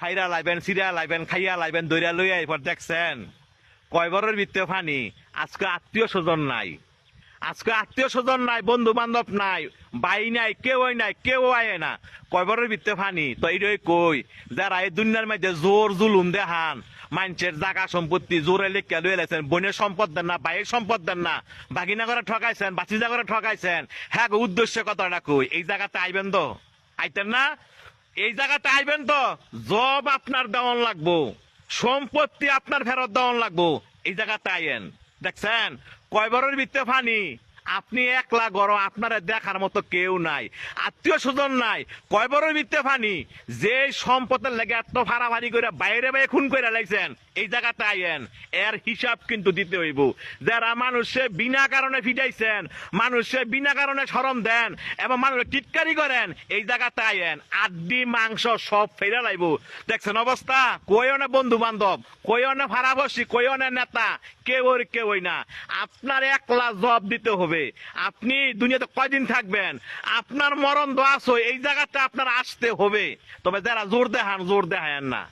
ফাইরা লাইবেন, সিরা লাইবেন, খাইয়া লাইবেন, দইরা লইয়া এরপর দেখছেন কয়বরের ভিত্তে ফানি। আজকে আত্মীয় স্বজন নাই, আজকে আত্মীয় স্বজন নাই, বন্ধু বান্ধব নাই, ভাই নাই, কেউ আয় না, কয়বরের ভিত্তে ফানি। তো এইটাই কই, যারা এই দুনিয়ার মধ্যে জোর জুলুম দেখান, মানুষের জায়গা সম্পত্তি জোরে লেখা লয়ে লাইছেন, বোনের সম্পদ দেন না, ভাইয়ের সম্পদ দেন না, বাগিনা করে ঠকাইছেন, বাচিজা করে ঠকাইছেন, হ্যাঁ উদ্দেশ্য কথাটা কই, এই জায়গাতে আইবেন তো? আইতেন না? এই জায়গাতে আইবেন তো? জব আপনার দেওয়ান লাগবো, সম্পত্তি আপনার ফেরত দেওয়ান লাগবো, এই জায়গাতে আইয়েন। দেখছেন কয়বরের ভিত্তে ফানি। আপনি একলা গরম, আপনারা দেখার মতো কেউ নাই, আত্মীয় স্বজন নাই, কয়বরের ভিত্তে ফানি। যে সম্পদের লেগে এত ফাড়াফাড়ি করে বাইরে বাইরে খুন করে লাইছেন, এই জায়গাতে আইয়েন, এর হিসাব কিন্তু দিতে হইব। যারা মানুষে বিনা কারণে ফিটাইছেন, মানুষে বিনা কারণে শরম দেন এবং মানুষের টিটকারি করেন, এই জায়গাতে আইয়েন, আড্ডি মাংস সব ফেরা লাইব। দেখছেন অবস্থা, কইও না বন্ধু বান্ধব, কইও না ফাড়াবসি, কইও না নেতা, কেউই না। আপনার একলা জবাব দিতে হবে। আপনি দুনিয়াতে কয়দিন থাকবেন, আপনার মরণ দোয়াশ, এই জায়গাতে আপনার আসতে হবে। তবে যারা জোর দেখান, জোর দেখায়েন না।